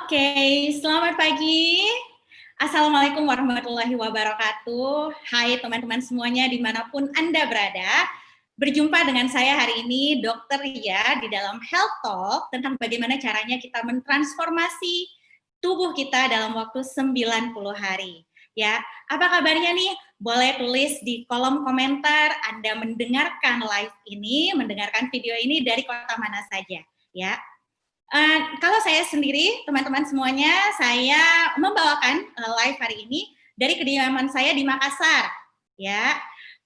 Oke, selamat pagi. Assalamualaikum warahmatullahi wabarakatuh. Hai teman-teman semuanya dimanapun Anda berada. Berjumpa dengan saya hari ini, Dr. Ria, di dalam Health Talk tentang bagaimana caranya kita mentransformasi tubuh kita dalam waktu 90 hari. Ya, apa kabarnya nih? Boleh tulis di kolom komentar Anda mendengarkan live ini, mendengarkan video ini dari kota mana saja. Ya, kalau saya sendiri, teman-teman semuanya, saya membawakan live hari ini dari kediaman saya di Makassar. Ya,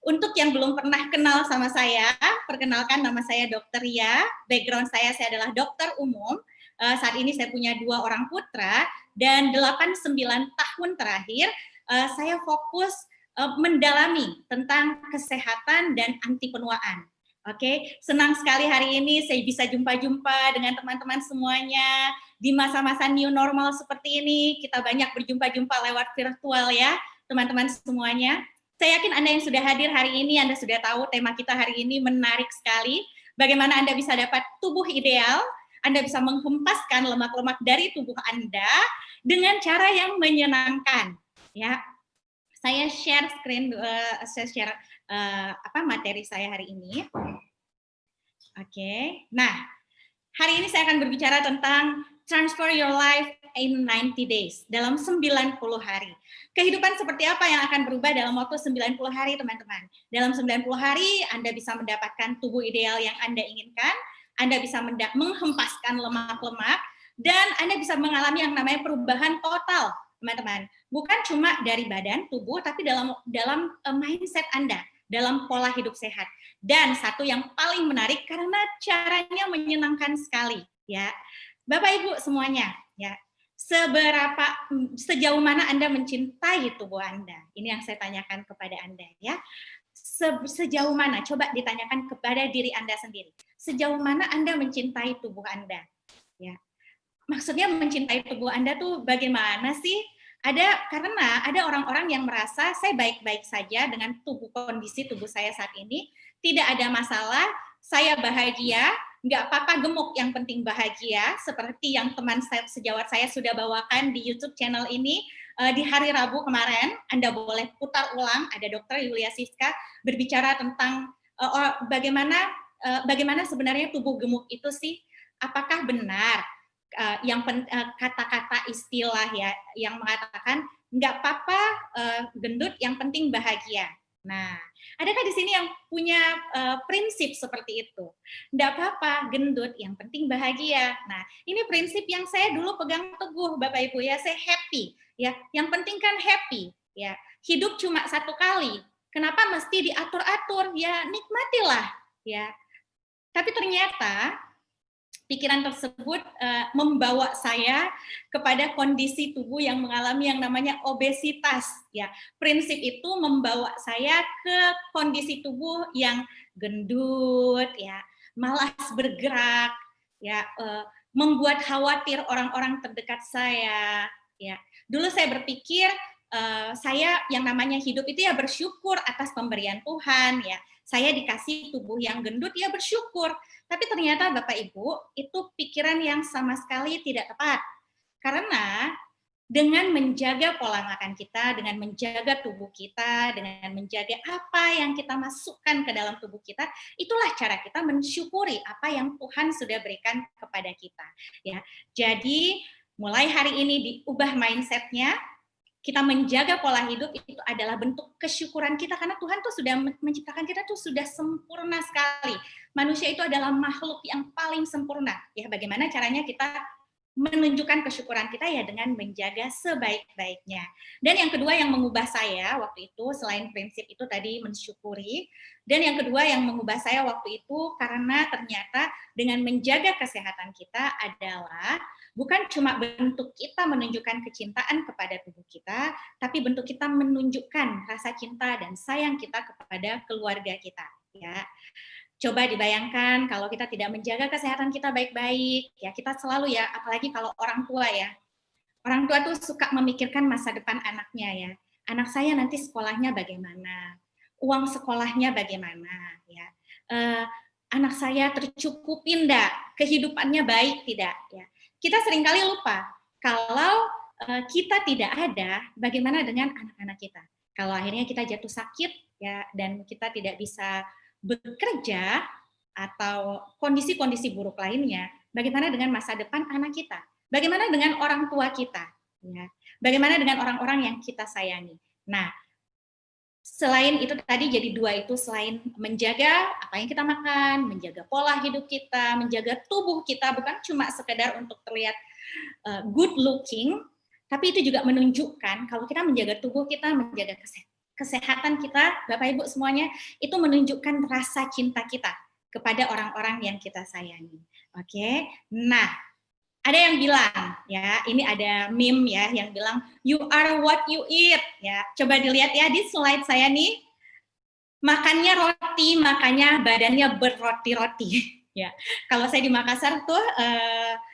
untuk yang belum pernah kenal sama saya, perkenalkan nama saya Dr. Ria. Background saya adalah dokter umum. Saat ini saya punya 2 orang putra dan 8-9 tahun terakhir saya fokus mendalami tentang kesehatan dan anti penuaan. Oke, senang sekali hari ini saya bisa jumpa-jumpa dengan teman-teman semuanya di masa-masa new normal seperti ini. Kita banyak berjumpa-jumpa lewat virtual ya, teman-teman semuanya. Saya yakin Anda yang sudah hadir hari ini, Anda sudah tahu tema kita hari ini menarik sekali. Bagaimana Anda bisa dapat tubuh ideal, Anda bisa menghempaskan lemak-lemak dari tubuh Anda dengan cara yang menyenangkan. Ya, saya share screen, saya share materi saya hari ini. Oke, nah hari ini saya akan berbicara tentang transfer your life in 90 days, dalam 90 hari. Kehidupan seperti apa yang akan berubah dalam waktu 90 hari, teman-teman? Dalam 90 hari, Anda bisa mendapatkan tubuh ideal yang Anda inginkan, Anda bisa menghempaskan lemak-lemak, dan Anda bisa mengalami yang namanya perubahan total, teman-teman. Bukan cuma dari badan, tubuh, tapi dalam mindset Anda, dalam pola hidup sehat. Dan satu yang paling menarik karena caranya menyenangkan sekali, ya. Bapak Ibu semuanya, ya. Sejauh mana Anda mencintai tubuh Anda? Ini yang saya tanyakan kepada Anda, ya. Sejauh mana? Coba ditanyakan kepada diri Anda sendiri. Sejauh mana Anda mencintai tubuh Anda? Ya. Maksudnya mencintai tubuh Anda tuh bagaimana sih? Karena ada orang-orang yang merasa saya baik-baik saja dengan kondisi tubuh saya saat ini, tidak ada masalah, saya bahagia, nggak apa-apa gemuk, yang penting bahagia, seperti yang teman saya sejawat saya sudah bawakan di YouTube channel ini di hari Rabu kemarin. Anda boleh putar ulang, ada Dr. Yulia Siska berbicara tentang bagaimana sebenarnya tubuh gemuk itu sih, apakah benar kata-kata istilah ya yang mengatakan nggak apa-apa gendut, yang penting bahagia. Nah, adakah di sini yang punya prinsip seperti itu? Nggak apa-apa gendut, yang penting bahagia. Nah, ini prinsip yang saya dulu pegang teguh, Bapak Ibu ya. Saya happy, ya. Yang penting kan happy, ya. Hidup cuma satu kali. Kenapa mesti diatur-atur? Ya, nikmatilah, ya. Tapi ternyata pikiran tersebut membawa saya kepada kondisi tubuh yang mengalami yang namanya obesitas. Ya, prinsip itu membawa saya ke kondisi tubuh yang gendut, ya, malas bergerak, ya, membuat khawatir orang-orang terdekat saya. Ya, dulu saya berpikir saya yang namanya hidup itu ya bersyukur atas pemberian Tuhan, ya. Saya dikasih tubuh yang gendut, ya bersyukur. Tapi ternyata Bapak Ibu, itu pikiran yang sama sekali tidak tepat. Karena dengan menjaga pola makan kita, dengan menjaga tubuh kita, dengan menjaga apa yang kita masukkan ke dalam tubuh kita, itulah cara kita mensyukuri apa yang Tuhan sudah berikan kepada kita. Ya, jadi mulai hari ini diubah mindset-nya, kita menjaga pola hidup itu adalah bentuk kesyukuran kita karena Tuhan tuh sudah menciptakan kita tuh sudah sempurna sekali. Manusia itu adalah makhluk yang paling sempurna. Ya, bagaimana caranya kita menunjukkan kesyukuran kita ya dengan menjaga sebaik-baiknya. Dan yang kedua yang mengubah saya waktu itu selain prinsip itu tadi mensyukuri, dan yang kedua yang mengubah saya waktu itu karena ternyata dengan menjaga kesehatan kita adalah bukan cuma bentuk kita menunjukkan kecintaan kepada tubuh kita, tapi bentuk kita menunjukkan rasa cinta dan sayang kita kepada keluarga kita, ya. Coba dibayangkan kalau kita tidak menjaga kesehatan kita baik-baik, ya kita selalu ya, apalagi kalau orang tua ya. Orang tua tuh suka memikirkan masa depan anaknya ya. Anak saya nanti sekolahnya bagaimana? Uang sekolahnya bagaimana, ya. Anak saya tercukupi enggak? Kehidupannya baik tidak, ya. Kita seringkali lupa Kalau kita tidak ada, bagaimana dengan anak-anak kita? Kalau akhirnya kita jatuh sakit ya dan kita tidak bisa bekerja atau kondisi-kondisi buruk lainnya, bagaimana dengan masa depan anak kita? Bagaimana dengan orang tua kita? Ya. Bagaimana dengan orang-orang yang kita sayangi? Nah, selain itu tadi jadi dua itu, selain menjaga apa yang kita makan, menjaga pola hidup kita, menjaga tubuh kita, bukan cuma sekedar untuk terlihat good looking, tapi itu juga menunjukkan kalau kita menjaga tubuh kita, menjaga kesehatan kita, Bapak Ibu semuanya, itu menunjukkan rasa cinta kita kepada orang-orang yang kita sayangi. Oke, nah ada yang bilang ya, ini ada meme ya yang bilang you are what you eat ya. Coba dilihat ya di slide saya nih, makannya roti, makanya badannya berroti-roti ya. Kalau saya di Makassar tuh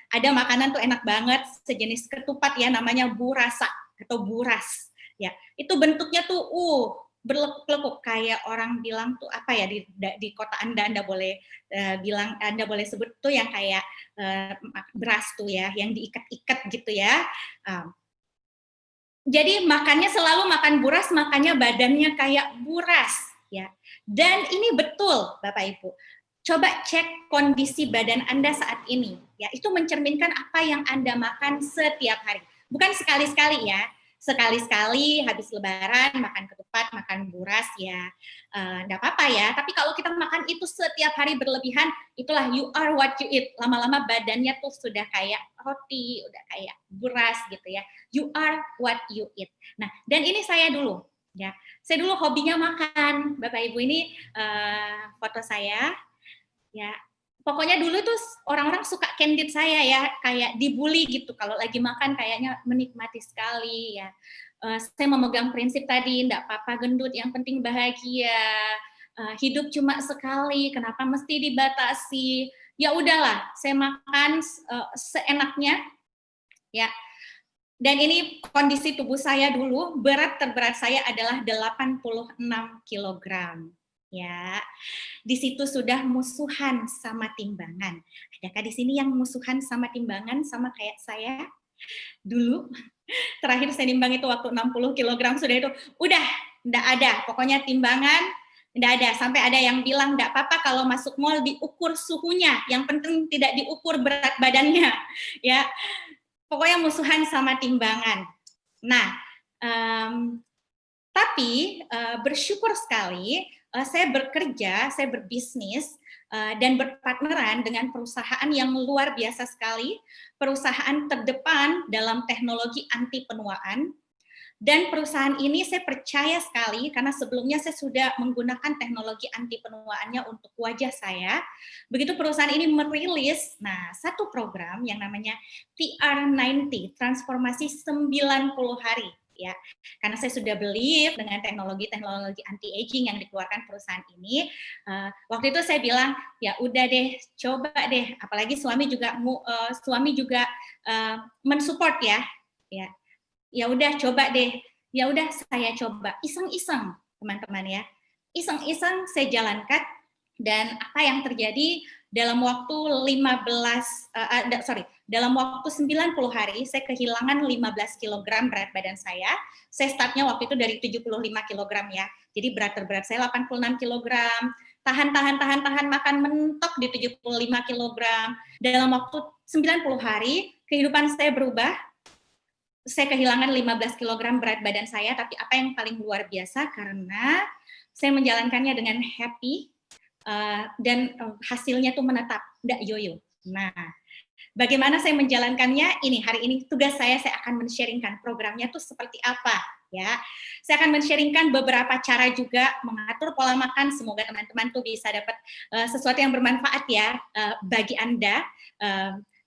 ada makanan tuh enak banget, sejenis ketupat ya, namanya burasa atau buras ya. Itu bentuknya tuh berlekuk-lekuk, kayak orang bilang tuh apa ya, di kota Anda boleh bilang, Anda boleh sebut tuh yang kayak beras tuh ya, yang diikat-ikat gitu ya. Jadi makannya selalu makan buras, makanya badannya kayak buras ya. Dan ini betul Bapak Ibu. Coba cek kondisi badan Anda saat ini ya, itu mencerminkan apa yang Anda makan setiap hari. Bukan sekali-sekali ya. Sekali-sekali habis lebaran makan ketupat, makan buras ya, enggak apa-apa ya. Tapi kalau kita makan itu setiap hari berlebihan, itulah you are what you eat. Lama-lama badannya tuh sudah kayak roti, udah kayak buras gitu ya. You are what you eat. Nah, dan ini saya dulu ya. Saya dulu hobinya makan. Bapak Ibu, ini foto saya ya. Pokoknya dulu tuh orang-orang suka candid saya ya, kayak dibully gitu kalau lagi makan, kayaknya menikmati sekali ya. Saya memegang prinsip tadi, enggak apa-apa gendut, yang penting bahagia. Hidup cuma sekali, kenapa mesti dibatasi? Ya udahlah, saya makan seenaknya ya. Dan ini kondisi tubuh saya dulu, berat terberat saya adalah 86 kilogram. Ya, di situ sudah musuhan sama timbangan. Adakah di sini yang musuhan sama timbangan sama kayak saya? Dulu, terakhir saya nimbang itu waktu 60 kilogram sudah itu, udah, enggak ada. Pokoknya timbangan, enggak ada. Sampai ada yang bilang, enggak apa-apa kalau masuk mall diukur suhunya, yang penting tidak diukur berat badannya. Ya, pokoknya musuhan sama timbangan. Nah, tapi bersyukur sekali saya bekerja, saya berbisnis dan berpartneran dengan perusahaan yang luar biasa sekali, perusahaan terdepan dalam teknologi anti penuaan. Dan perusahaan ini saya percaya sekali karena sebelumnya saya sudah menggunakan teknologi anti penuaannya untuk wajah saya. Begitu perusahaan ini merilis, satu program yang namanya TR90, transformasi 90 hari. Ya, karena saya sudah believe dengan teknologi-teknologi anti-aging yang dikeluarkan perusahaan ini, waktu itu saya bilang, ya udah deh, coba deh, apalagi suami juga mensupport ya, ya udah coba deh, ya udah saya coba iseng-iseng teman-teman ya, iseng-iseng saya jalankan dan apa yang terjadi dalam waktu dalam waktu 90 hari saya kehilangan 15 kg berat badan saya. Saya startnya waktu itu dari 75 kg ya, jadi berat terberat saya 86 kg. Tahan makan mentok di 75 kg. Dalam waktu 90 hari kehidupan saya berubah. Saya kehilangan 15 kg berat badan saya, tapi apa yang paling luar biasa karena saya menjalankannya dengan happy dan hasilnya tuh menetap, enggak yoyo. Nah, bagaimana saya menjalankannya? Ini hari ini tugas saya akan men-sharingkan programnya tuh seperti apa ya. Saya akan men-sharingkan beberapa cara juga mengatur pola makan. Semoga teman-teman tuh bisa dapat sesuatu yang bermanfaat ya bagi Anda.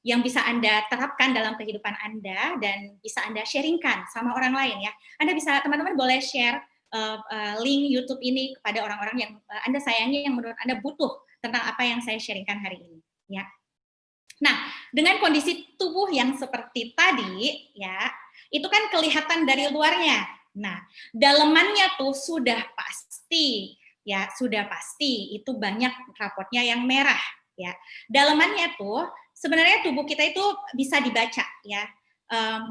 Yang bisa Anda terapkan dalam kehidupan Anda dan bisa Anda sharingkan sama orang lain ya. Anda bisa, teman-teman boleh share link YouTube ini kepada orang-orang yang Anda sayangi, yang menurut Anda butuh tentang apa yang saya sharingkan hari ini ya. Nah, dengan kondisi tubuh yang seperti tadi ya, itu kan kelihatan dari luarnya. Nah, dalemannya tuh sudah pasti itu banyak rapotnya yang merah ya. Dalemannya tuh sebenarnya tubuh kita itu bisa dibaca ya.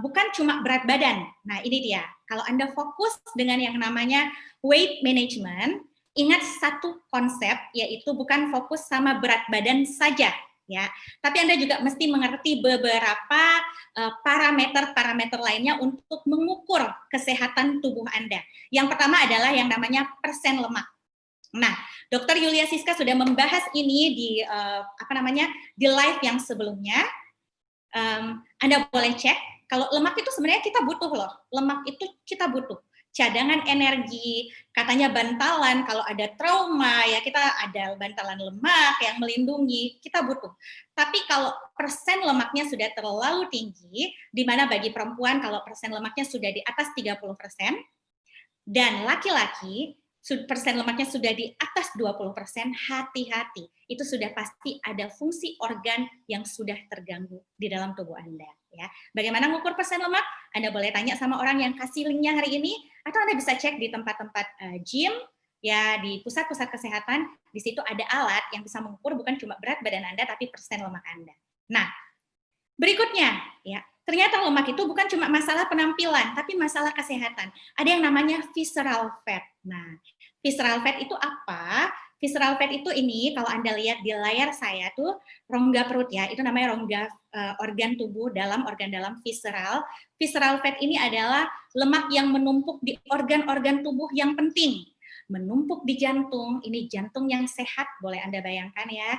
bukan cuma berat badan. Nah, ini dia. Kalau Anda fokus dengan yang namanya weight management, ingat satu konsep, yaitu bukan fokus sama berat badan saja, ya. Tapi Anda juga mesti mengerti beberapa parameter-parameter lainnya untuk mengukur kesehatan tubuh Anda. Yang pertama adalah yang namanya persen lemak. Nah, Dr. Yulia Siska sudah membahas ini di di live yang sebelumnya. Anda boleh cek. Kalau lemak itu sebenarnya kita butuh loh. Lemak itu kita butuh. Cadangan energi, katanya bantalan, kalau ada trauma, ya kita ada bantalan lemak yang melindungi, kita butuh. Tapi kalau persen lemaknya sudah terlalu tinggi, di mana bagi perempuan kalau persen lemaknya sudah di atas 30%, dan laki-laki persen lemaknya sudah di atas 20%, hati-hati. Itu sudah pasti ada fungsi organ yang sudah terganggu di dalam tubuh Anda. Ya. Bagaimana mengukur persen lemak? Anda boleh tanya sama orang yang kasih linknya hari ini, atau Anda bisa cek di tempat-tempat gym, ya di pusat-pusat kesehatan. Di situ ada alat yang bisa mengukur bukan cuma berat badan Anda, tapi persen lemak Anda. Nah, berikutnya, ya ternyata lemak itu bukan cuma masalah penampilan, tapi masalah kesehatan. Ada yang namanya visceral fat. Nah, visceral fat itu apa? Visceral fat itu ini, kalau Anda lihat di layar saya tuh, rongga perut ya, itu namanya rongga organ tubuh dalam organ dalam visceral. Visceral fat ini adalah lemak yang menumpuk di organ-organ tubuh yang penting. Menumpuk di jantung, ini jantung yang sehat, boleh Anda bayangkan ya.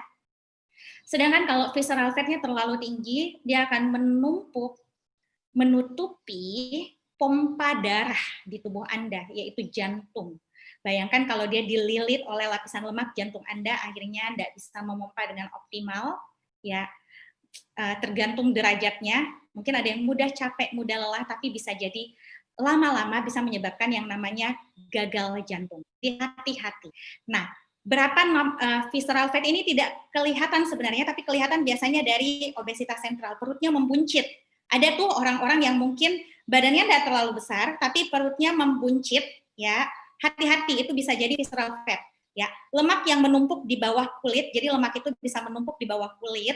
Sedangkan kalau visceral fatnya terlalu tinggi, dia akan menumpuk, menutupi pompa darah di tubuh Anda, yaitu jantung. Bayangkan kalau dia dililit oleh lapisan lemak, jantung Anda akhirnya tidak bisa memompa dengan optimal, ya tergantung derajatnya. Mungkin ada yang mudah capek, mudah lelah, tapi bisa jadi lama-lama bisa menyebabkan yang namanya gagal jantung. Hati-hati. Nah, berapa visceral fat ini tidak kelihatan sebenarnya, tapi kelihatan biasanya dari obesitas sentral, perutnya membuncit. Ada tuh orang-orang yang mungkin badannya tidak terlalu besar, tapi perutnya membuncit, ya. Hati-hati, itu bisa jadi visceral fat, ya. Lemak yang menumpuk di bawah kulit, jadi lemak itu bisa menumpuk di bawah kulit.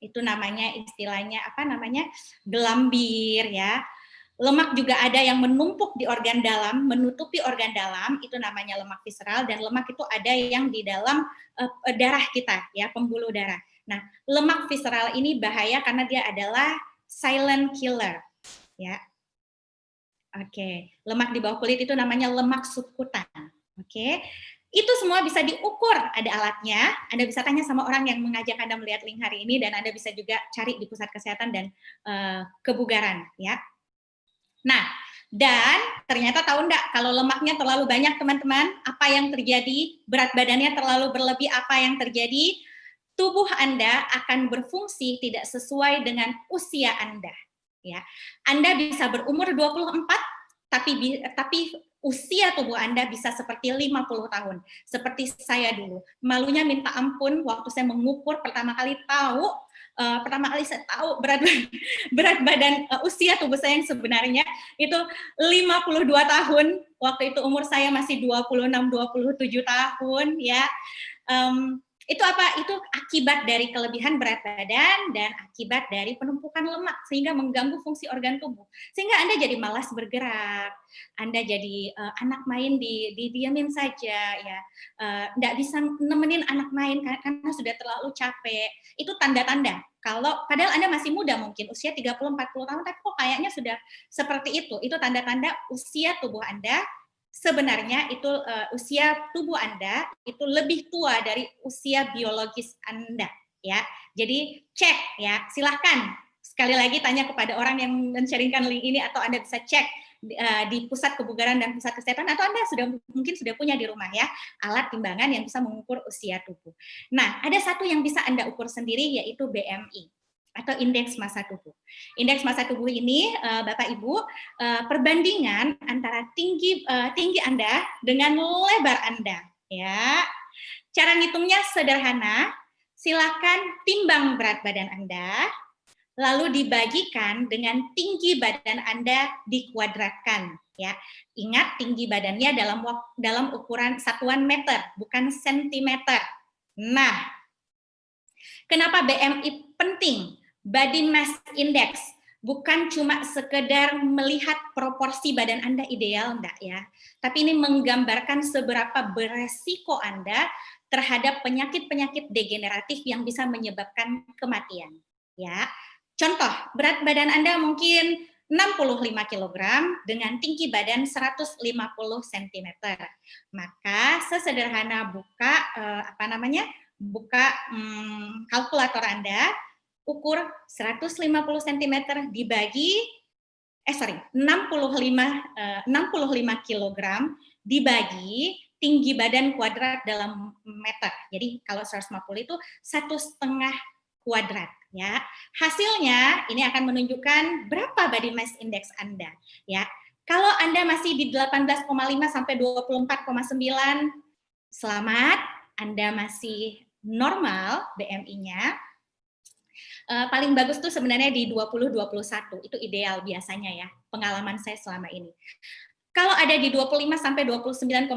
Itu namanya istilahnya apa namanya? Gelambir, ya. Lemak juga ada yang menumpuk di organ dalam, menutupi organ dalam, itu namanya lemak visceral, dan lemak itu ada yang di dalam darah kita, ya, pembuluh darah. Nah, lemak visceral ini bahaya karena dia adalah silent killer, ya. Oke, lemak di bawah kulit itu namanya lemak subkutan. Oke, itu semua bisa diukur, ada alatnya. Anda bisa tanya sama orang yang mengajak Anda melihat link hari ini, dan Anda bisa juga cari di pusat kesehatan dan kebugaran, ya. Nah, dan ternyata tahu enggak, kalau lemaknya terlalu banyak teman-teman, apa yang terjadi? Berat badannya terlalu berlebih, apa yang terjadi? Tubuh Anda akan berfungsi tidak sesuai dengan usia Anda. Ya, Anda bisa berumur 24, tapi usia tubuh Anda bisa seperti 50 tahun. Seperti saya dulu. Malunya minta ampun waktu saya mengukur pertama kali saya tahu berat badan usia tubuh saya yang sebenarnya itu 52 tahun. Waktu itu umur saya masih 26-27 tahun, ya. Itu apa? Itu akibat dari kelebihan berat badan dan akibat dari penumpukan lemak sehingga mengganggu fungsi organ tubuh. Sehingga Anda jadi malas bergerak, Anda jadi anak main didiamin saja, ya. Nggak bisa nemenin anak main karena sudah terlalu capek. Itu tanda-tanda. Kalau padahal Anda masih muda mungkin usia 30-40 tahun, tapi kok kayaknya sudah seperti itu. Itu tanda-tanda usia tubuh Anda sebenarnya itu usia tubuh Anda itu lebih tua dari usia biologis Anda, ya. Jadi cek, ya, silahkan sekali lagi tanya kepada orang yang men-sharingkan link ini, atau Anda bisa cek di pusat kebugaran dan pusat kesehatan, atau Anda mungkin sudah punya di rumah, ya, alat timbangan yang bisa mengukur usia tubuh. Nah, ada satu yang bisa Anda ukur sendiri, yaitu BMI atau indeks massa tubuh. Indeks massa tubuh ini, Bapak Ibu, perbandingan antara tinggi Anda dengan lebar Anda, ya. Cara ngitungnya sederhana, silakan timbang berat badan Anda, lalu dibagikan dengan tinggi badan Anda dikuadratkan, ya. Ingat, tinggi badannya dalam ukuran satuan meter, bukan sentimeter. Nah, kenapa BMI penting? Body Mass Index. bukan cuma sekedar melihat proporsi badan Anda ideal, enggak ya. Tapi ini menggambarkan seberapa beresiko Anda terhadap penyakit-penyakit degeneratif yang bisa menyebabkan kematian. Ya, contoh berat badan Anda mungkin 65 kilogram dengan tinggi badan 150 cm. Maka sesederhana buka kalkulator Anda, ukur 150 cm dibagi 65 kilogram dibagi tinggi badan kuadrat dalam meter. Jadi kalau 150 itu 1,5 kuadrat ya. Hasilnya ini akan menunjukkan berapa body mass index Anda ya. Kalau Anda masih di 18,5 sampai 24,9, selamat, Anda masih normal BMI-nya. Paling bagus tuh sebenarnya di 20-21, itu ideal biasanya ya, pengalaman saya selama ini. Kalau ada di 25 sampai 29,9,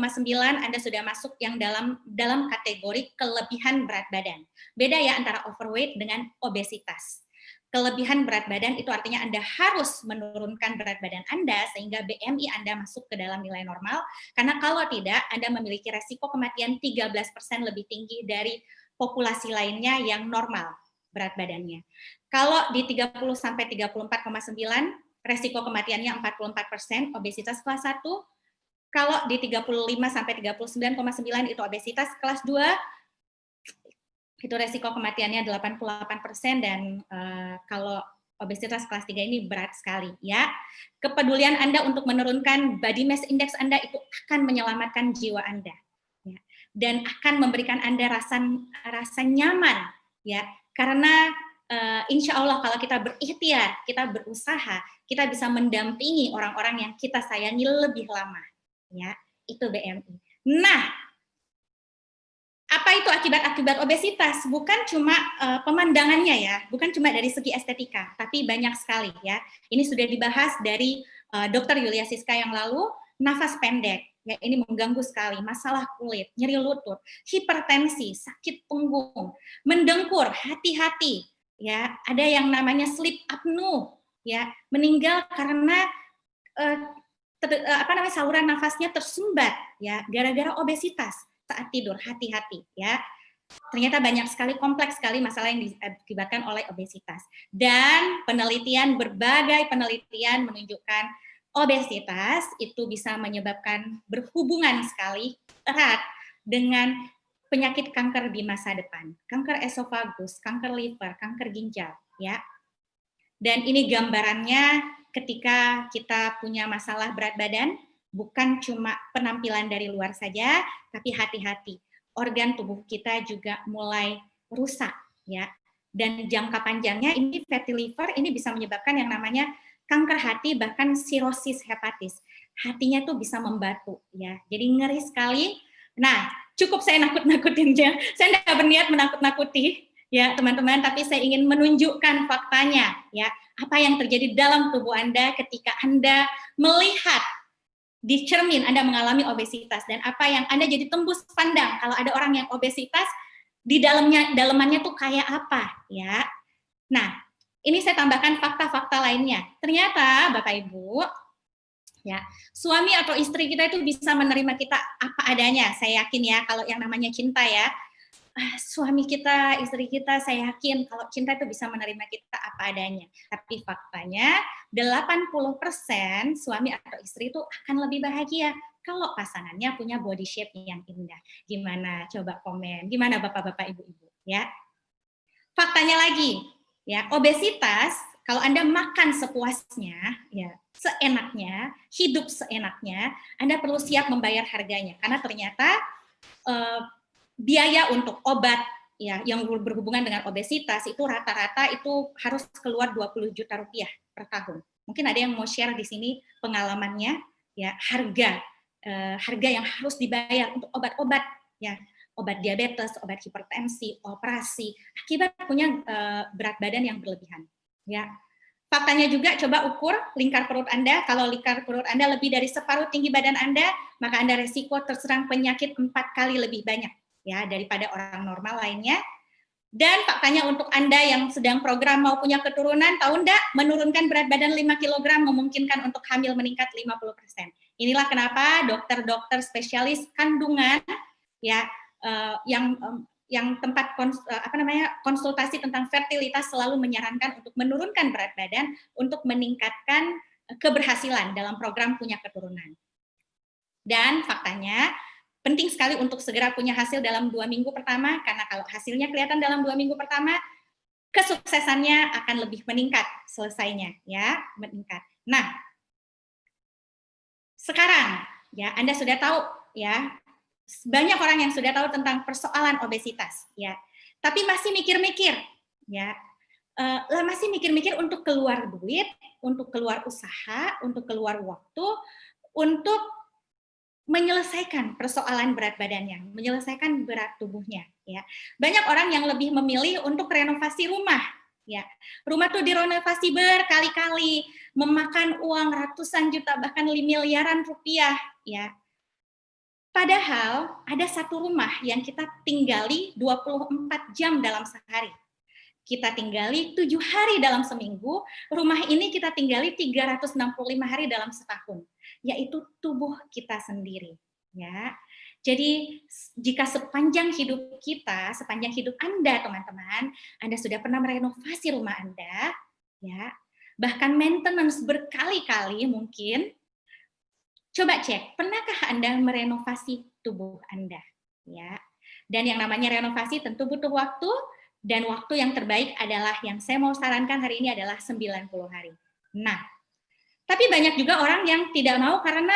Anda sudah masuk yang dalam kategori kelebihan berat badan. Beda ya antara overweight dengan obesitas. Kelebihan berat badan itu artinya Anda harus menurunkan berat badan Anda sehingga BMI Anda masuk ke dalam nilai normal, karena kalau tidak, Anda memiliki resiko kematian 13% lebih tinggi dari populasi lainnya yang normal berat badannya. Kalau di 30 sampai 34,9, resiko kematiannya 44%, obesitas kelas 1. Kalau di 35 sampai 39,9 itu obesitas kelas 2, itu resiko kematiannya 88%, dan kalau obesitas kelas 3 ini berat sekali ya. Kepedulian Anda untuk menurunkan body mass index Anda itu akan menyelamatkan jiwa Anda ya, dan akan memberikan Anda rasa nyaman ya, karena insya Allah kalau kita berikhtiar, kita berusaha, kita bisa mendampingi orang-orang yang kita sayangi lebih lama ya. Itu BMI. Nah, apa itu akibat-akibat obesitas? Bukan cuma pemandangannya ya, bukan cuma dari segi estetika, tapi banyak sekali ya. Ini sudah dibahas dari Dr. Yulia Siska yang lalu. Nafas pendek, ya ini mengganggu sekali. Masalah kulit, nyeri lutut, hipertensi, sakit punggung, mendengkur, hati-hati. Ya, ada yang namanya sleep apnea, ya meninggal karena saluran nafasnya tersumbat, ya gara-gara obesitas. Saat tidur, hati-hati ya. Ternyata banyak sekali, kompleks sekali masalah yang diakibatkan oleh obesitas. Dan berbagai penelitian menunjukkan obesitas itu bisa menyebabkan berhubungan sekali erat dengan penyakit kanker di masa depan. Kanker esofagus, kanker liver, kanker ginjal ya. Dan ini gambarannya ketika kita punya masalah berat badan, bukan cuma penampilan dari luar saja, tapi hati-hati. Organ tubuh kita juga mulai rusak ya. Dan jangka panjangnya ini fatty liver ini bisa menyebabkan yang namanya kanker hati, bahkan sirosis hepatis. Hatinya tuh bisa membatu ya. Jadi ngeri sekali. Nah, cukup saya nakut-nakutin ya. Saya tidak berniat menakut-nakuti ya teman-teman, tapi saya ingin menunjukkan faktanya ya. Apa yang terjadi dalam tubuh Anda ketika Anda melihat di cermin Anda mengalami obesitas, dan apa yang Anda jadi tembus pandang kalau ada orang yang obesitas di dalamannya tuh kayak apa ya. Nah, ini saya tambahkan fakta-fakta lainnya. Ternyata Bapak Ibu ya, suami atau istri kita itu bisa menerima kita apa adanya. Saya yakin ya, kalau yang namanya cinta ya, suami kita, istri kita, saya yakin kalau cinta itu bisa menerima kita apa adanya. Tapi faktanya 80% suami atau istri itu akan lebih bahagia kalau pasangannya punya body shape yang indah. Gimana? Coba komen. Gimana Bapak-bapak, Ibu-ibu ya? Faktanya lagi, ya, obesitas kalau Anda makan sepuasnya, ya, seenaknya, hidup seenaknya, Anda perlu siap membayar harganya, karena ternyata biaya untuk obat ya yang berhubungan dengan obesitas itu rata-rata itu harus keluar 20 juta rupiah per tahun. Mungkin ada yang mau share di sini pengalamannya ya, harga yang harus dibayar untuk obat-obat ya, obat diabetes, obat hipertensi, operasi akibat punya berat badan yang berlebihan ya. Faktanya juga, coba ukur lingkar perut Anda. Kalau lingkar perut Anda lebih dari separuh tinggi badan Anda, maka Anda resiko terserang penyakit 4 kali lebih banyak ya daripada orang normal lainnya. Dan faktanya untuk Anda yang sedang program mau punya keturunan, tahu enggak, menurunkan berat badan 5 kg memungkinkan untuk hamil meningkat 50%. Inilah kenapa dokter-dokter spesialis kandungan ya yang tempat konsultasi tentang fertilitas selalu menyarankan untuk menurunkan berat badan untuk meningkatkan keberhasilan dalam program punya keturunan. Dan faktanya penting sekali untuk segera punya hasil dalam 2 minggu pertama, karena kalau hasilnya kelihatan dalam 2 minggu pertama, kesuksesannya akan lebih meningkat selesainya, ya, meningkat. Nah, sekarang, ya, Anda sudah tahu, ya, banyak orang yang sudah tahu tentang persoalan obesitas, ya, tapi masih mikir-mikir, ya, masih mikir-mikir untuk keluar duit, untuk keluar usaha, untuk keluar waktu, untuk menyelesaikan persoalan berat badannya, menyelesaikan berat tubuhnya, ya. Banyak orang yang lebih memilih untuk renovasi rumah, ya. Rumah tuh direnovasi berkali-kali, memakan uang ratusan juta bahkan miliaran rupiah, ya. Padahal ada satu rumah yang kita tinggali 24 jam dalam sehari. Kita tinggali 7 hari dalam seminggu, rumah ini kita tinggali 365 hari dalam setahun, yaitu tubuh kita sendiri, ya. Jadi jika sepanjang hidup kita, sepanjang hidup Anda teman-teman, Anda sudah pernah merenovasi rumah Anda, ya, bahkan maintenance berkali-kali mungkin, coba cek, pernahkah Anda merenovasi tubuh Anda, ya. Dan yang namanya renovasi tentu butuh waktu, dan waktu yang terbaik adalah yang saya mau sarankan hari ini adalah 90 hari. Nah, tapi banyak juga orang yang tidak mau karena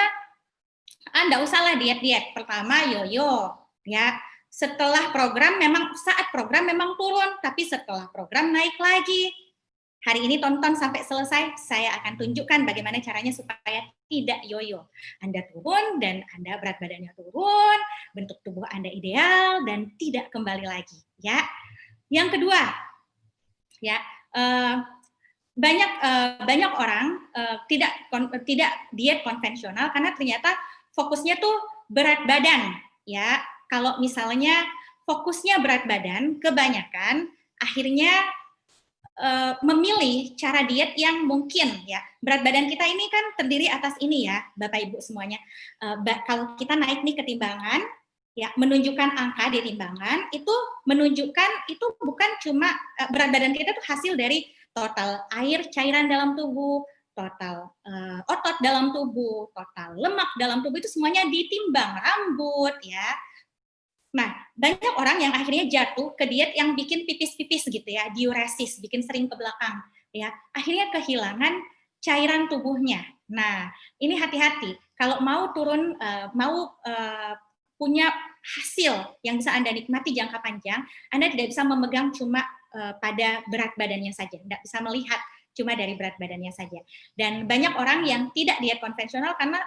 enggak usahlah diet-diet. Pertama yoyo, ya. Setelah program saat program memang turun, tapi setelah program naik lagi. Hari ini tonton sampai selesai, saya akan tunjukkan bagaimana caranya supaya tidak yoyo. Anda turun dan Anda berat badannya turun, bentuk tubuh Anda ideal dan tidak kembali lagi, ya. Yang kedua, ya, banyak orang tidak diet konvensional karena ternyata fokusnya tuh berat badan, ya. Kalau misalnya fokusnya berat badan, kebanyakan akhirnya memilih cara diet yang mungkin, ya. Berat badan kita ini kan terdiri atas ini, ya, Bapak Ibu semuanya. Kalau kita naik nih ke timbangan, ya, menunjukkan angka di timbangan, itu menunjukkan itu bukan cuma berat badan kita itu hasil dari total air cairan dalam tubuh, total otot dalam tubuh, total lemak dalam tubuh, itu semuanya ditimbang, rambut, ya. Nah, banyak orang yang akhirnya jatuh ke diet yang bikin pipis-pipis gitu, ya, diuresis, bikin sering ke belakang, ya. Akhirnya kehilangan cairan tubuhnya. Nah, ini hati-hati. Kalau mau turun, punya hasil yang bisa Anda nikmati jangka panjang, Anda tidak bisa memegang cuma pada berat badannya saja, tidak bisa melihat cuma dari berat badannya saja. Dan banyak orang yang tidak diet konvensional karena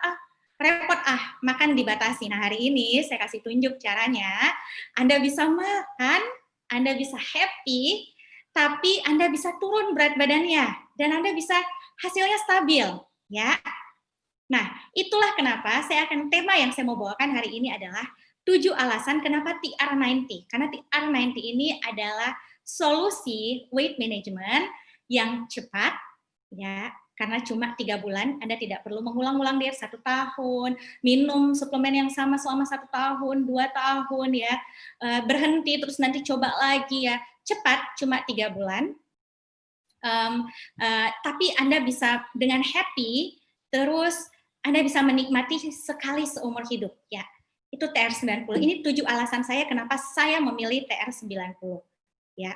repot makan dibatasi. Nah, hari ini saya kasih tunjuk caranya. Anda bisa makan, Anda bisa happy, tapi Anda bisa turun berat badannya dan Anda bisa hasilnya stabil, ya. Nah, itulah kenapa tema yang saya mau bawakan hari ini adalah 7 alasan kenapa TR90. Karena TR90 ini adalah solusi weight management yang cepat, ya, karena cuma 3 bulan, Anda tidak perlu mengulang-ulang diet 1 tahun, minum suplemen yang sama selama 1 tahun, 2 tahun, ya, berhenti terus nanti coba lagi, ya. Cepat, cuma 3 bulan. Tapi Anda bisa dengan happy, terus Anda bisa menikmati sekali seumur hidup, ya. Itu TR90. Ini 7 alasan saya kenapa saya memilih TR90, ya.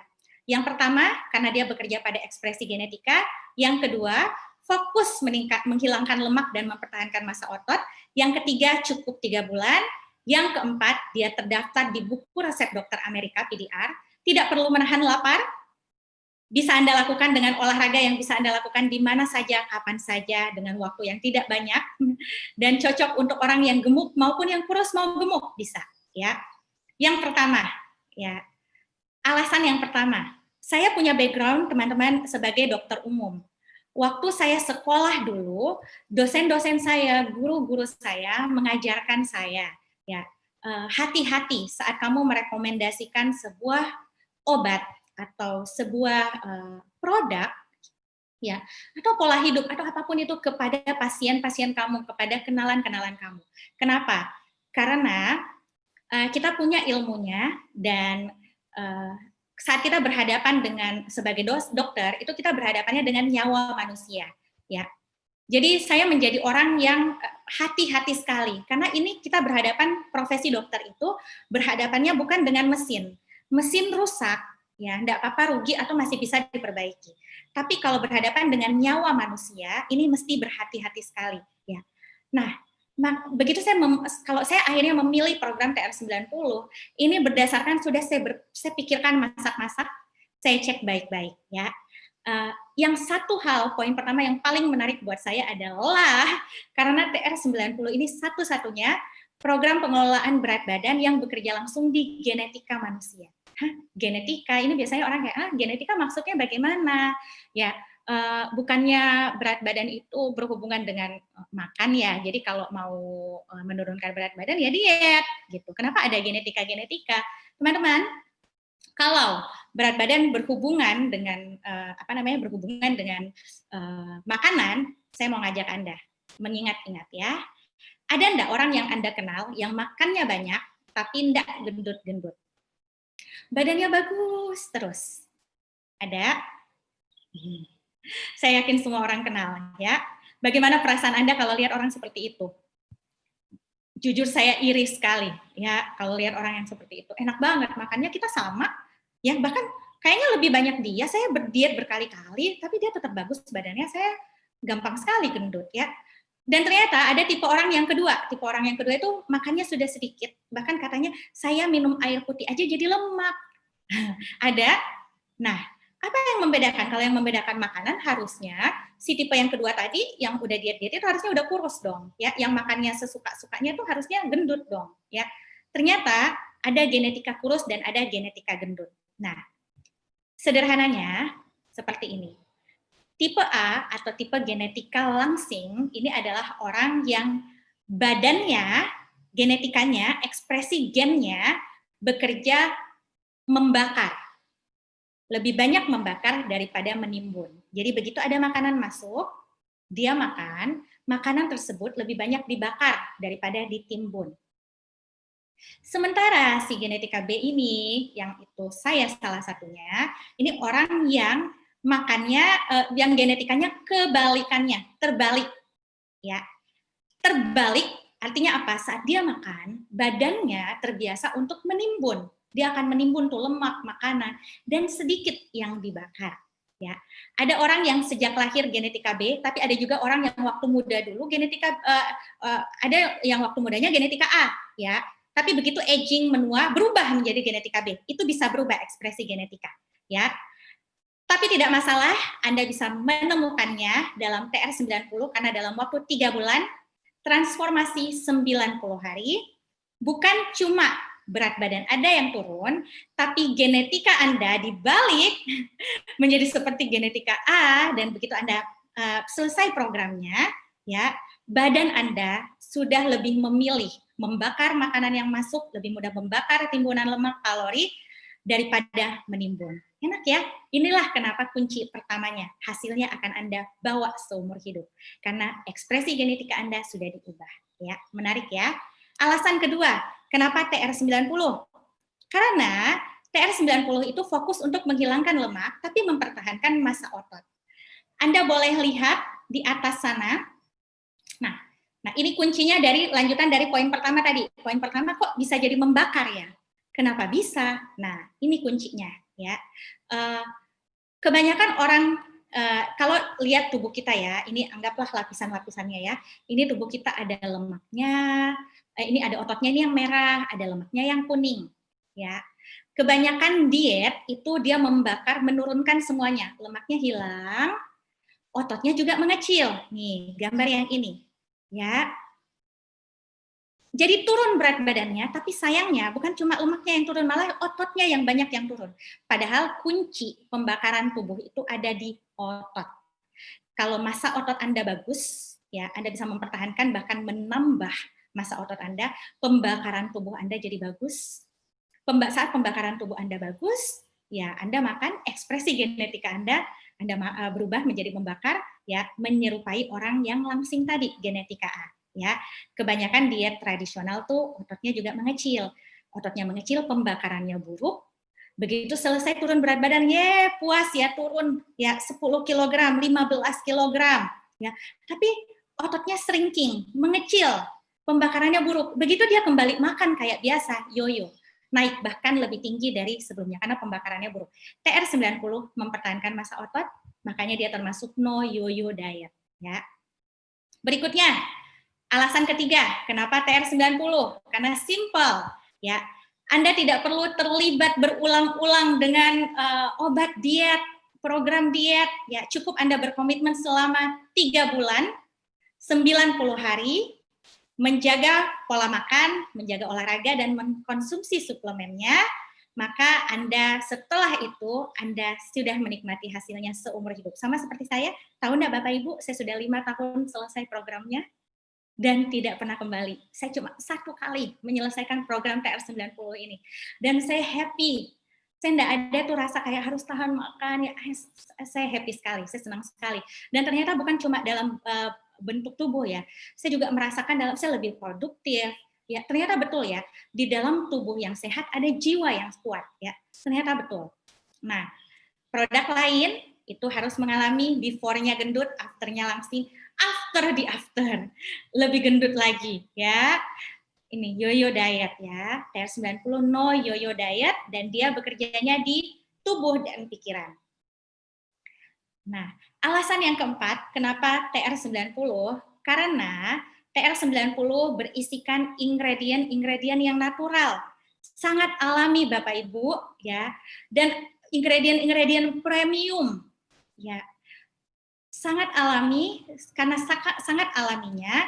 Yang pertama, karena dia bekerja pada ekspresi genetika. Yang kedua, fokus menghilangkan lemak dan mempertahankan massa otot. Yang ketiga, cukup 3 bulan. Yang keempat, dia terdaftar di buku resep dokter Amerika, PDR. Tidak perlu menahan lapar, bisa Anda lakukan dengan olahraga yang bisa Anda lakukan di mana saja, kapan saja, dengan waktu yang tidak banyak, dan cocok untuk orang yang gemuk maupun yang kurus mau gemuk, bisa, ya. Yang pertama, ya, alasan yang pertama, saya punya background teman-teman sebagai dokter umum. Waktu saya sekolah dulu, dosen-dosen saya, guru-guru saya mengajarkan saya, ya, hati-hati saat kamu merekomendasikan sebuah obat atau sebuah produk, ya, atau pola hidup atau apapun itu kepada pasien-pasien kamu, kepada kenalan-kenalan kamu. Kenapa? Karena kita punya ilmunya dan saat kita berhadapan dengan sebagai dokter itu kita berhadapannya dengan nyawa manusia, ya. Jadi saya menjadi orang yang hati-hati sekali karena ini kita berhadapan profesi dokter itu berhadapannya bukan dengan mesin. Mesin rusak, ya, enggak apa-apa rugi atau masih bisa diperbaiki. Tapi kalau berhadapan dengan nyawa manusia, ini mesti berhati-hati sekali, ya. Nah, begitu kalau saya akhirnya memilih program TR90, ini berdasarkan sudah saya pikirkan masak-masak, saya cek baik-baik, ya. Yang satu hal, poin pertama yang paling menarik buat saya adalah karena TR90 ini satu-satunya program pengelolaan berat badan yang bekerja langsung di genetika manusia. Hah, genetika? Ini biasanya orang kayak, genetika maksudnya bagaimana? Ya, bukannya berat badan itu berhubungan dengan makan ya, jadi kalau mau menurunkan berat badan ya diet, gitu. Kenapa ada genetika-genetika? Teman-teman, kalau berat badan berhubungan dengan berhubungan dengan makanan, saya mau ngajak Anda mengingat-ingat ya. Ada enggak orang yang Anda kenal yang makannya banyak tapi enggak gendut-gendut? Badannya bagus terus. Ada? Saya yakin semua orang kenal ya. Bagaimana perasaan Anda kalau lihat orang seperti itu? Jujur saya iri sekali ya kalau lihat orang yang seperti itu. Enak banget makannya kita sama, ya bahkan kayaknya lebih banyak dia. Saya berdiet berkali-kali, tapi dia tetap bagus badannya. Saya gampang sekali gendut ya. Dan ternyata ada tipe orang yang kedua. Tipe orang yang kedua itu makannya sudah sedikit. Bahkan katanya saya minum air putih aja jadi lemak. Ada. Nah, apa yang membedakan? Kalau yang membedakan makanan harusnya si tipe yang kedua tadi yang udah diet-diet itu harusnya udah kurus dong, ya. Yang makannya sesuka-sukanya tuh harusnya gendut dong, ya. Ternyata ada genetika kurus dan ada genetika gendut. Nah, sederhananya seperti ini. Tipe A atau tipe genetika langsing ini adalah orang yang badannya, genetikanya, ekspresi gennya bekerja membakar. Lebih banyak membakar daripada menimbun. Jadi begitu ada makanan masuk, dia makan, makanan tersebut lebih banyak dibakar daripada ditimbun. Sementara si genetika B ini, yang itu saya salah satunya, ini orang yang makannya, yang genetikanya kebalikannya, terbalik. Ya, terbalik artinya apa? Saat dia makan, badannya terbiasa untuk menimbun. Dia akan menimbun tuh lemak, makanan, dan sedikit yang dibakar. Ya, ada orang yang sejak lahir genetika B, tapi ada juga orang yang waktu muda dulu genetika ada yang waktu mudanya genetika A, ya. Tapi begitu aging menua berubah menjadi genetika B. Itu bisa berubah ekspresi genetika, ya. Tapi tidak masalah, Anda bisa menemukannya dalam TR90 karena dalam waktu 3 bulan transformasi 90 hari, bukan cuma berat badan Anda yang turun, tapi genetika Anda dibalik menjadi seperti genetika A, dan begitu Anda selesai programnya, ya, badan Anda sudah lebih memilih membakar makanan yang masuk, lebih mudah membakar timbunan lemak kalori daripada menimbun. Enak ya? Inilah kenapa kunci pertamanya. Hasilnya akan Anda bawa seumur hidup. Karena ekspresi genetika Anda sudah diubah. Ya, menarik ya. Alasan kedua, kenapa TR90? Karena TR90 itu fokus untuk menghilangkan lemak, tapi mempertahankan massa otot. Anda boleh lihat di atas sana. Nah, ini kuncinya dari lanjutan dari poin pertama tadi. Poin pertama kok bisa jadi membakar ya? Kenapa bisa? Nah, ini kuncinya ya. Kebanyakan orang kalau lihat tubuh kita ya, ini anggaplah lapisan-lapisannya ya. Ini tubuh kita ada lemaknya, ini ada ototnya ini yang merah, ada lemaknya yang kuning ya. Kebanyakan diet itu dia membakar, menurunkan semuanya. Lemaknya hilang, ototnya juga mengecil. Nih, gambar yang ini. Ya. Jadi turun berat badannya, tapi sayangnya bukan cuma lemaknya yang turun, malah ototnya yang banyak yang turun. Padahal kunci pembakaran tubuh itu ada di otot. Kalau massa otot Anda bagus, ya Anda bisa mempertahankan bahkan menambah massa otot Anda, pembakaran tubuh Anda jadi bagus. Saat pembakaran tubuh Anda bagus, ya Anda makan, ekspresi genetika Anda berubah menjadi membakar, ya menyerupai orang yang langsing tadi, genetika A. Ya, kebanyakan diet tradisional tuh ototnya juga mengecil. Ototnya mengecil, pembakarannya buruk. Begitu selesai turun berat badan, puas ya turun ya 10 kg, 15 kg. Ya, tapi ototnya shrinking, mengecil, pembakarannya buruk. Begitu dia kembali makan kayak biasa, yoyo, naik bahkan lebih tinggi dari sebelumnya karena pembakarannya buruk. TR90 mempertahankan massa otot, makanya dia termasuk no yo-yo diet. Ya. Berikutnya, alasan ketiga, kenapa TR90? Karena simple, ya. Anda tidak perlu terlibat berulang-ulang dengan obat diet, program diet, ya cukup Anda berkomitmen selama 3 bulan, 90 hari, menjaga pola makan, menjaga olahraga, dan mengkonsumsi suplemennya, maka Anda setelah itu, Anda sudah menikmati hasilnya seumur hidup. Sama seperti saya, tahu enggak Bapak Ibu, saya sudah 5 tahun selesai programnya, dan tidak pernah kembali. Saya cuma 1 kali menyelesaikan program TR90 ini. Dan saya happy. Saya enggak ada tuh rasa kayak harus tahan makan. Ya, saya happy sekali, saya senang sekali. Dan ternyata bukan cuma dalam bentuk tubuh ya. Saya juga merasakan saya lebih produktif. Ya, ternyata betul ya. Di dalam tubuh yang sehat ada jiwa yang kuat ya. Ternyata betul. Nah, produk lain itu harus mengalami before-nya gendut, after-nya langsing, after lebih gendut lagi ya. Ini yo-yo diet ya, TR90 no yo-yo diet, dan dia bekerjanya di tubuh dan pikiran. Nah, alasan yang keempat kenapa TR90, karena TR90 berisikan ingredient yang natural, sangat alami Bapak Ibu ya, dan ingredient premium ya. Sangat alami, karena sangat alaminya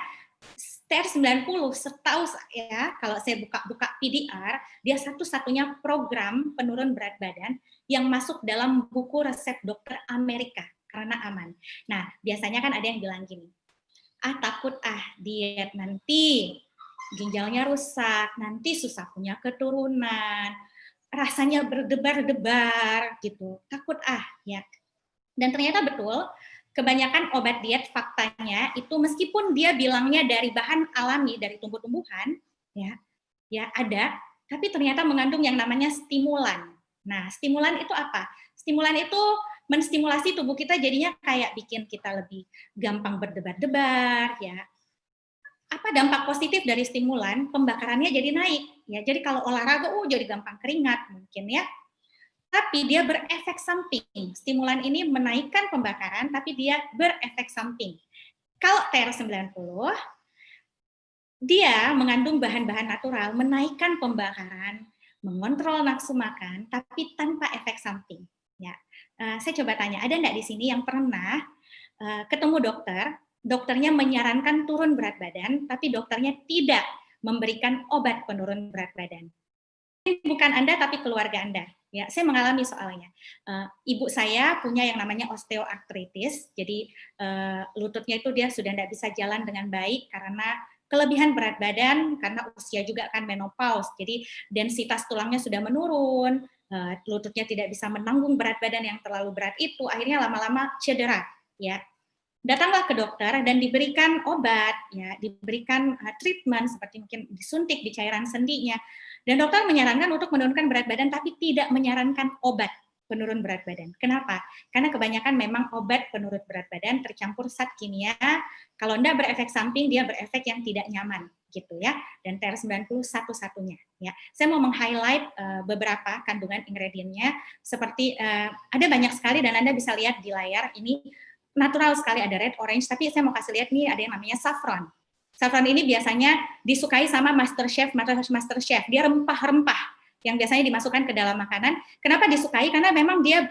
TR90 setahu saya, kalau saya buka PDR, dia satu-satunya program penurun berat badan yang masuk dalam buku resep dokter Amerika karena aman. Nah, biasanya kan ada yang bilang gini, takut diet nanti ginjalnya rusak, nanti susah punya keturunan, rasanya berdebar-debar gitu, takut ya. Dan ternyata betul, kebanyakan obat diet faktanya itu meskipun dia bilangnya dari bahan alami, dari tumbuh-tumbuhan, ya ada, tapi ternyata mengandung yang namanya stimulan. Nah, stimulan itu apa? Stimulan itu menstimulasi tubuh kita jadinya kayak bikin kita lebih gampang berdebar-debar, ya. Apa dampak positif dari stimulan? Pembakarannya jadi naik, ya. Jadi kalau olahraga, jadi gampang keringat mungkin ya. Tapi dia berefek samping. Stimulan ini menaikkan pembakaran, tapi dia berefek samping. Kalau TR90, dia mengandung bahan-bahan natural, menaikkan pembakaran, mengontrol nafsu makan, tapi tanpa efek samping. Ya, saya coba tanya, ada nggak di sini yang pernah ketemu dokter, dokternya menyarankan turun berat badan, tapi dokternya tidak memberikan obat penurun berat badan? Bukan Anda, tapi keluarga Anda. Ya, saya mengalami soalnya. Ibu saya punya yang namanya osteoartritis, jadi lututnya itu dia sudah tidak bisa jalan dengan baik karena kelebihan berat badan, karena usia juga kan menopause, jadi densitas tulangnya sudah menurun, lututnya tidak bisa menanggung berat badan yang terlalu berat itu, akhirnya lama-lama cedera. Ya, datanglah ke dokter dan diberikan obat, ya, diberikan treatment seperti mungkin disuntik di cairan sendinya. Dan dokter menyarankan untuk menurunkan berat badan, tapi tidak menyarankan obat penurun berat badan. Kenapa? Karena kebanyakan memang obat penurun berat badan tercampur zat kimia. Kalau tidak berefek samping, dia berefek yang tidak nyaman, gitu ya. Dan TR90 satu-satunya. Ya, saya mau meng-highlight beberapa kandungan ingredientnya. Seperti ada banyak sekali dan Anda bisa lihat di layar ini. Natural sekali, ada red, orange, tapi saya mau kasih lihat nih ada yang namanya saffron. Saffron ini biasanya disukai sama master chef. Dia rempah-rempah yang biasanya dimasukkan ke dalam makanan. Kenapa disukai? Karena memang dia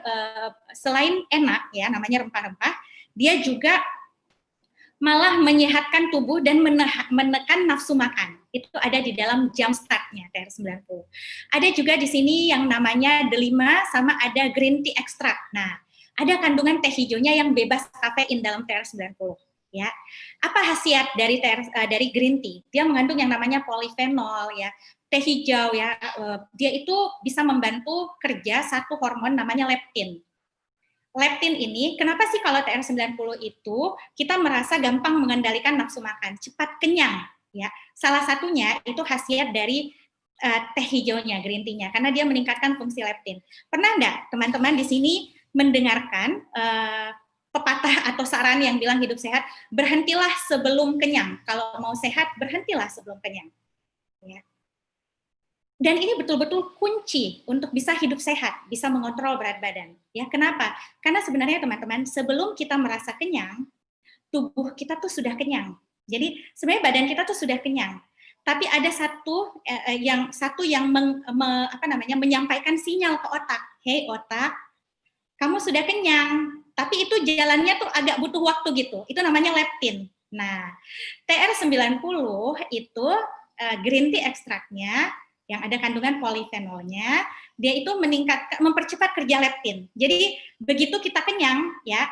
selain enak ya, namanya rempah-rempah, dia juga malah menyehatkan tubuh dan menekan nafsu makan. Itu ada di dalam jam startnya TR90. Ada juga di sini yang namanya delima sama ada green tea extract. Nah, ada kandungan teh hijaunya yang bebas kafein dalam TR90. ya. Apa khasiat dari green tea? Dia mengandung yang namanya polifenol, ya, teh hijau, ya. Dia itu bisa membantu kerja satu hormon namanya leptin. Leptin ini, kenapa sih kalau TR90 itu kita merasa gampang mengendalikan nafsu makan, cepat kenyang, ya. Salah satunya itu khasiat dari teh hijaunya, green tea-nya, karena dia meningkatkan fungsi leptin. Pernah enggak teman-teman di sini mendengarkan pepatah atau saran yang bilang hidup sehat, berhentilah sebelum kenyang. Kalau mau sehat, berhentilah sebelum kenyang. Ya. Dan ini betul-betul kunci untuk bisa hidup sehat, bisa mengontrol berat badan. Ya, kenapa? Karena sebenarnya teman-teman, sebelum kita merasa kenyang, tubuh kita tuh sudah kenyang. Jadi sebenarnya badan kita tuh sudah kenyang. Tapi ada satu yang menyampaikan sinyal ke otak. Hei otak, kamu sudah kenyang. Tapi itu jalannya tuh agak butuh waktu gitu. Itu namanya leptin. Nah, TR90 itu green tea ekstraknya yang ada kandungan polifenolnya, dia itu mempercepat kerja leptin. Jadi begitu kita kenyang, ya,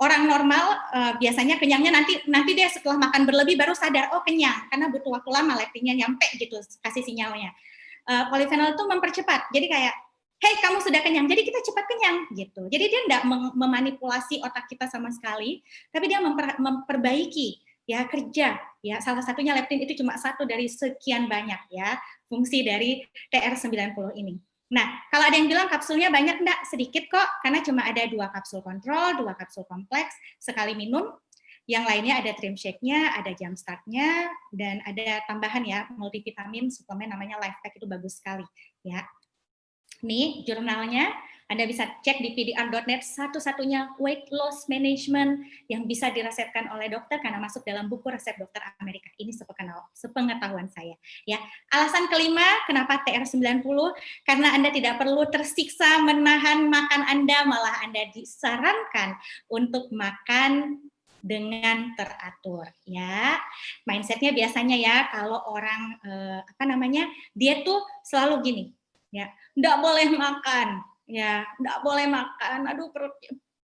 orang normal biasanya kenyangnya nanti dia setelah makan berlebih baru sadar, oh kenyang, karena butuh waktu lama leptinnya nyampe gitu, kasih sinyalnya. Polifenol itu mempercepat, jadi kayak, hey kamu sudah kenyang, jadi kita cepat kenyang gitu. Jadi dia tidak memanipulasi otak kita sama sekali, tapi dia memperbaiki ya kerja, ya salah satunya leptin itu cuma satu dari sekian banyak ya fungsi dari TR90 ini. Nah, kalau ada yang bilang kapsulnya banyak, enggak, sedikit kok, karena cuma ada 2 kapsul kontrol, 2 kapsul kompleks, sekali minum. Yang lainnya ada trim shake-nya, ada jam start-nya, dan ada tambahan ya, multivitamin, suplemen namanya Life Pack, itu bagus sekali. Ya. Nih, jurnalnya, Anda bisa cek di pdr.net, satu-satunya weight loss management yang bisa diresepkan oleh dokter karena masuk dalam buku resep dokter Amerika. Ini sepengetahuan saya. Ya. Alasan kelima, kenapa TR90? Karena Anda tidak perlu tersiksa menahan makan Anda, malah Anda disarankan untuk makan dengan teratur, ya. Mindsetnya biasanya ya, kalau orang dia tuh selalu gini, ya, nggak boleh makan, ya, nggak boleh makan, aduh perut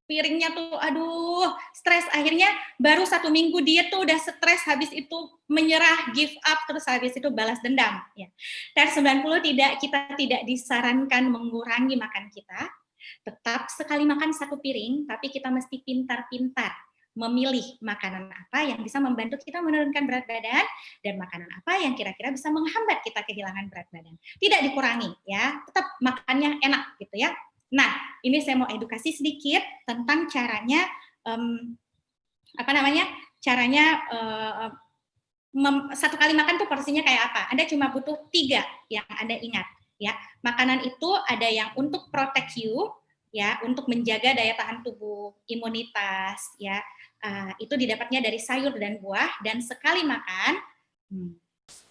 piringnya tuh, aduh, stres, akhirnya baru 1 minggu dia tuh udah stres, habis itu menyerah, give up, terus habis itu balas dendam. Ya. TR90 kita tidak disarankan mengurangi makan kita, tetap sekali makan 1 piring, tapi kita mesti pintar-pintar memilih makanan apa yang bisa membantu kita menurunkan berat badan dan makanan apa yang kira-kira bisa menghambat kita kehilangan berat badan. Tidak dikurangi ya, tetap makannya enak gitu ya. Nah, ini saya mau edukasi sedikit tentang caranya satu kali makan tuh porsinya kayak apa. Anda cuma butuh 3 yang Anda ingat ya. Makanan itu ada yang untuk protect you ya, untuk menjaga daya tahan tubuh, imunitas ya. Itu didapatnya dari sayur dan buah, dan sekali makan,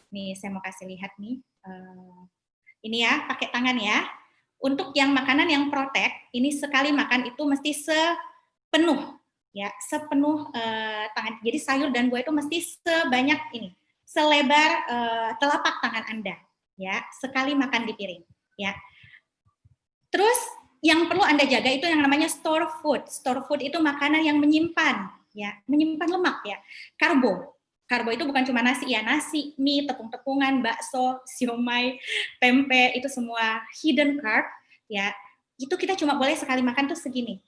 nih saya mau kasih lihat nih, ini ya, pakai tangan ya. Untuk yang makanan yang protect, ini sekali makan itu mesti sepenuh, ya, sepenuh tangan. Jadi sayur dan buah itu mesti sebanyak ini, selebar telapak tangan Anda, ya, sekali makan di piring, ya. Terus yang perlu Anda jaga itu yang namanya store food. Store food itu makanan yang menyimpan, ya, menyimpan lemak ya. Karbo. Karbo itu bukan cuma nasi ya, nasi, mie, tepung-tepungan, bakso, siomay, tempe, itu semua hidden carb, ya. Itu kita cuma boleh sekali makan tuh segini,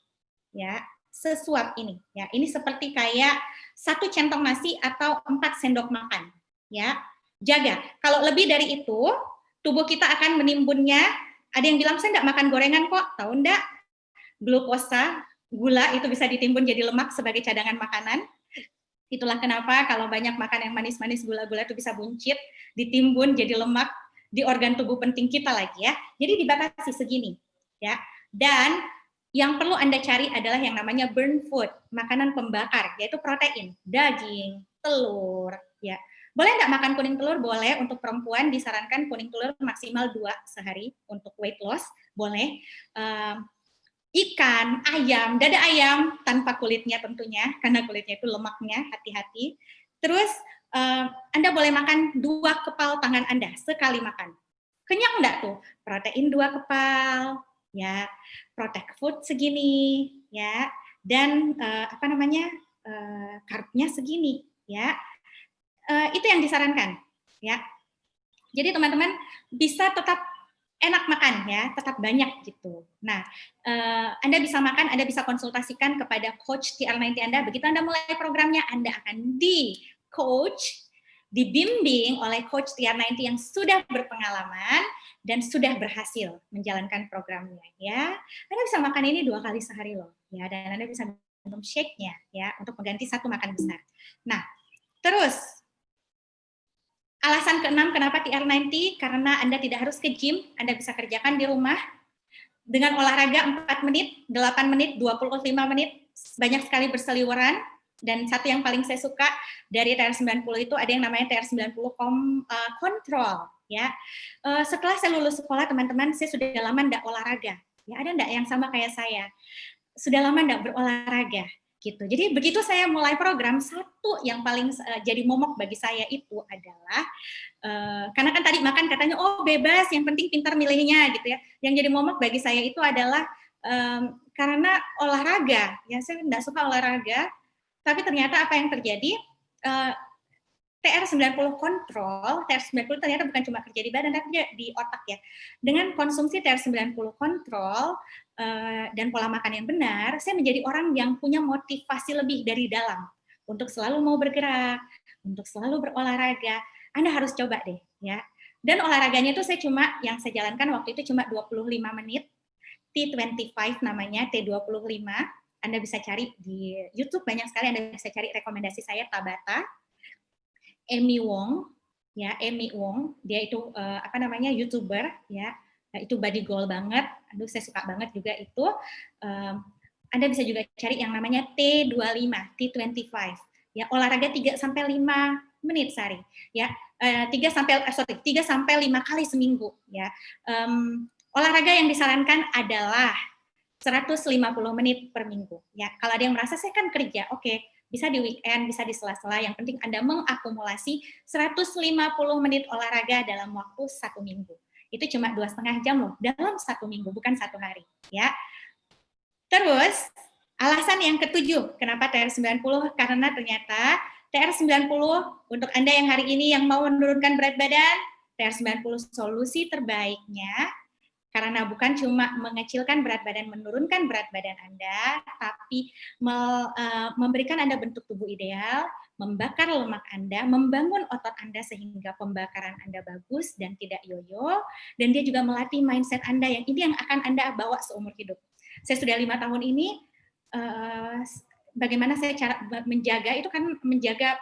ya, sesuap ini, ya. Ini seperti kayak 1 centong nasi atau 4 sendok makan, ya. Jaga. Kalau lebih dari itu, tubuh kita akan menimbunnya. Ada yang bilang, saya nggak makan gorengan kok. Tahu nggak? Glukosa, gula itu bisa ditimbun jadi lemak sebagai cadangan makanan. Itulah kenapa kalau banyak makan yang manis-manis, gula-gula itu bisa buncit, ditimbun jadi lemak di organ tubuh penting kita lagi ya. Jadi dibatasi segini, ya. Dan yang perlu Anda cari adalah yang namanya burn food, makanan pembakar, yaitu protein, daging, telur, ya. Boleh nggak makan kuning telur? Boleh. Untuk perempuan disarankan kuning telur maksimal 2 sehari untuk weight loss, boleh. Ikan, ayam, dada ayam tanpa kulitnya tentunya, karena kulitnya itu lemaknya, hati-hati. Terus Anda boleh makan 2 kepal tangan Anda sekali makan. Kenyang enggak tuh? Protein 2 kepal, ya, protect food segini, ya, dan karbonya segini, ya. Itu yang disarankan, ya. Jadi teman-teman bisa tetap enak makan ya, tetap banyak gitu. Nah, Anda bisa makan, Anda bisa konsultasikan kepada coach TR90 Anda. Begitu Anda mulai programnya, Anda akan di-coach, dibimbing oleh coach TR90 yang sudah berpengalaman dan sudah berhasil menjalankan programnya ya. Anda bisa makan ini 2 kali sehari loh, ya, dan Anda bisa minum shake-nya ya untuk mengganti 1 makan besar. Nah, terus alasan keenam kenapa TR90, karena Anda tidak harus ke gym, Anda bisa kerjakan di rumah dengan olahraga 4 menit, 8 menit, 25 menit, banyak sekali berseliweran. Dan satu yang paling saya suka dari TR90 itu ada yang namanya TR90 Control. Ya, setelah saya lulus sekolah, teman-teman, saya sudah lama enggak olahraga. Ya, ada enggak yang sama kayak saya? Sudah lama enggak berolahraga. Gitu. Jadi begitu saya mulai program, satu yang paling jadi momok bagi saya itu adalah karena kan tadi makan katanya oh bebas, yang penting pintar milihnya gitu ya. Yang jadi momok bagi saya itu adalah karena olahraga, ya saya enggak suka olahraga, tapi ternyata apa yang terjadi, TR90 Control, TR90 ternyata bukan cuma kerja di badan, tapi di otak ya. Dengan konsumsi TR90 Control dan pola makan yang benar, saya menjadi orang yang punya motivasi lebih dari dalam untuk selalu mau bergerak, untuk selalu berolahraga. Anda harus coba deh, ya. Dan olahraganya itu yang saya jalankan waktu itu cuma 25 menit, T25 namanya, T25. Anda bisa cari di YouTube, banyak sekali Anda bisa cari rekomendasi saya, Tabata. Amy Wong, ya Amy Wong, dia itu YouTuber, ya, itu body goal banget. Aduh, saya suka banget juga itu. Anda bisa juga cari yang namanya T25, T25, ya olahraga 3 sampai 5 menit sehari, ya 3 sampai 5 kali seminggu, ya. Olahraga yang disarankan adalah 150 menit per minggu, ya. Kalau ada yang merasa saya kan kerja, oke. Bisa di weekend, bisa di sela-sela, yang penting Anda mengakumulasi 150 menit olahraga dalam waktu 1 minggu. Itu cuma 2,5 jam loh, dalam 1 minggu, bukan 1 hari. Ya. Terus, alasan yang ketujuh, kenapa TR90? Karena ternyata TR90, untuk Anda yang hari ini yang mau menurunkan berat badan, TR90 solusi terbaiknya, karena bukan cuma mengecilkan berat badan, menurunkan berat badan Anda, tapi memberikan Anda bentuk tubuh ideal, membakar lemak Anda, membangun otot Anda sehingga pembakaran Anda bagus dan tidak yoyo, dan dia juga melatih mindset Anda yang ini yang akan Anda bawa seumur hidup. Saya sudah 5 tahun ini, bagaimana saya cara menjaga, itu kan menjaga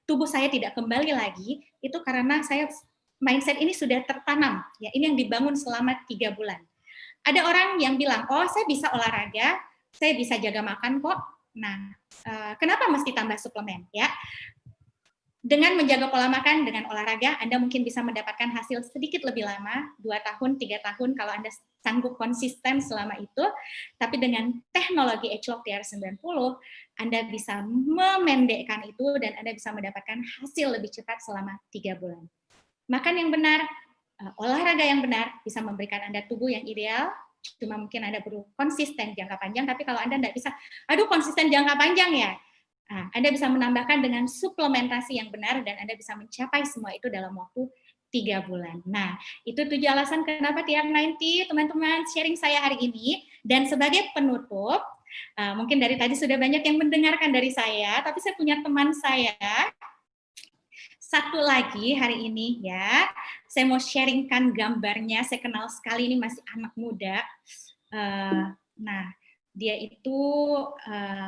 tubuh saya tidak kembali lagi, itu karena saya mindset ini sudah tertanam, ya ini yang dibangun selama 3 bulan. Ada orang yang bilang, oh saya bisa olahraga, saya bisa jaga makan kok. Nah, kenapa mesti tambah suplemen? Ya, dengan menjaga pola makan, dengan olahraga, Anda mungkin bisa mendapatkan hasil sedikit lebih lama, 2 tahun, 3 tahun kalau Anda sanggup konsisten selama itu. Tapi dengan teknologi Agelock TR90, Anda bisa memendekkan itu dan Anda bisa mendapatkan hasil lebih cepat selama 3 bulan. Makan yang benar, olahraga yang benar bisa memberikan Anda tubuh yang ideal. Cuma mungkin Anda perlu konsisten jangka panjang, tapi kalau Anda tidak bisa, aduh konsisten jangka panjang ya, Anda bisa menambahkan dengan suplementasi yang benar dan Anda bisa mencapai semua itu dalam waktu 3 bulan. Nah, itu 7 alasan kenapa TR90, teman-teman, sharing saya hari ini. Dan sebagai penutup, mungkin dari tadi sudah banyak yang mendengarkan dari saya, tapi saya punya teman saya, satu lagi hari ini ya, saya mau sharingkan gambarnya. Saya kenal sekali, ini masih anak muda. Nah, dia itu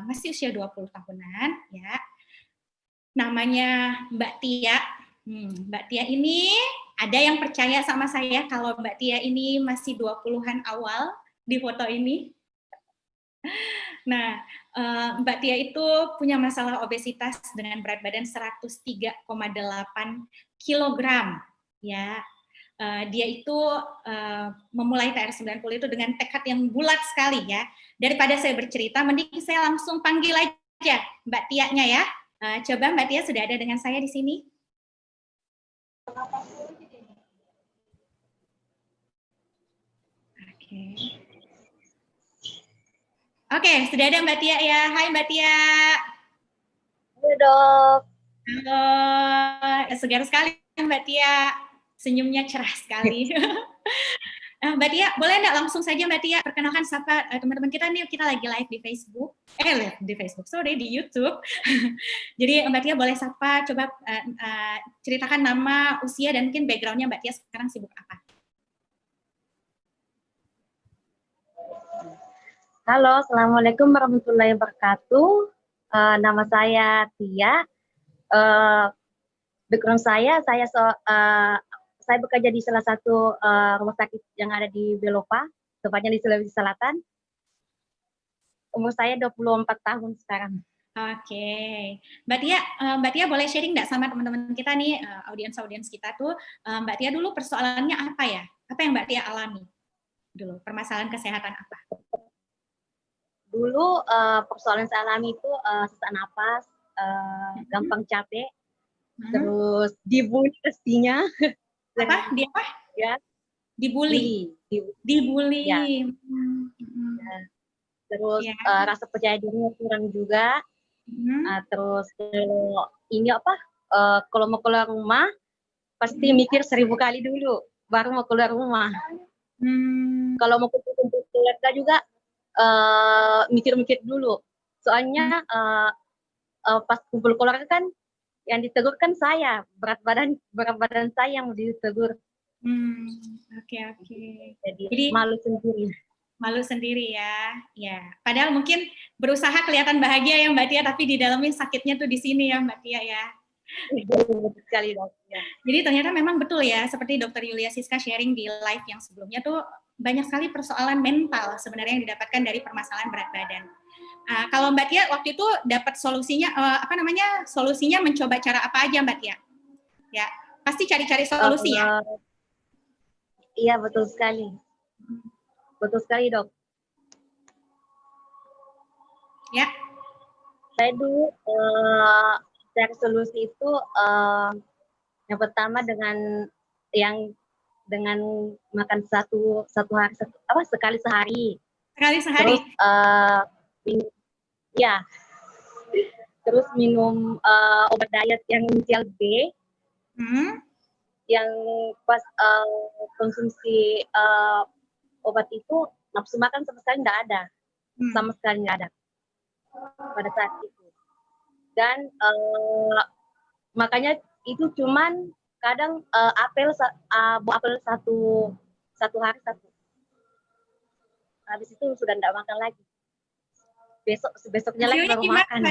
masih usia 20 tahunan ya. Namanya Mbak Tia. Mbak Tia ini ada yang percaya sama saya kalau Mbak Tia ini masih 20-an awal di foto ini. Nah, Mbak Tia itu punya masalah obesitas dengan berat badan 103,8 kilogram. Ya, dia itu memulai TR90 itu dengan tekad yang bulat sekali ya. Daripada saya bercerita, mending saya langsung panggil aja Mbak Tia-nya ya. Coba Mbak Tia sudah ada dengan saya di sini. Oke. Oke, sudah ada Mbak Tia ya. Hai Mbak Tia. Halo dok. Halo, segar sekali Mbak Tia. Senyumnya cerah sekali. Mbak Tia, boleh nggak langsung saja Mbak Tia perkenalkan siapa teman-teman kita nih, kita lagi live di Facebook, live di Facebook, sorry, di YouTube. Jadi Mbak Tia boleh sapa, coba ceritakan nama, usia, dan mungkin background-nya Mbak Tia sekarang sibuk apa. Halo, assalamualaikum warahmatullahi wabarakatuh. Nama saya Tia. Background saya bekerja di salah satu rumah sakit yang ada di Belopa, tepatnya di Sulawesi Selatan. Umur saya 24 tahun sekarang. Oke, Mbak Tia boleh sharing nggak sama teman-teman kita nih, audiens kita tuh, Mbak Tia dulu persoalannya apa ya? Apa yang Mbak Tia alami dulu? Permasalahan kesehatan apa? Dulu persoalan saya alami itu sesak napas, gampang capek, terus dibully pastinya. Apa? Dia apa? Ya, Dibully. Dibully. Ya. Ya. Terus ya. Rasa percaya dirinya kurang juga. Terus ini apa? Kalau mau keluar rumah pasti mikir 1000 kali dulu baru mau keluar rumah. Kalau mau kumpul keluarga juga mikir-mikir dulu. Soalnya pas kumpul keluarga kan yang ditegur kan saya, berat badan saya yang ditegur. Oke. Jadi malu sendiri. Malu sendiri ya. Ya. Padahal mungkin berusaha kelihatan bahagia ya Mbak Tia, tapi di dalamnya sakitnya tuh di sini ya Mbak Tia ya. Betul sekali dok. Ya. Jadi ternyata memang betul ya, seperti Dokter Yulia Siska sharing di live yang sebelumnya tuh banyak sekali persoalan mental sebenarnya yang didapatkan dari permasalahan berat badan. Kalau Mbak Tia waktu itu dapat solusinya solusinya mencoba cara apa aja Mbak Tia? Ya, pasti cari-cari solusi ya. Iya betul sekali. Betul sekali dok. Ya. Saya dulu cari solusi itu yang pertama dengan makan sekali sehari. Terus terus minum obat diet yang inisial B. Yang pas konsumsi obat itu nafsu makan sama sekali nggak ada. Sama sekali nggak ada pada saat itu. Dan makanya itu cuman kadang buah apel satu hari satu. Habis itu sudah tidak makan lagi. Besoknya lagi baru makan.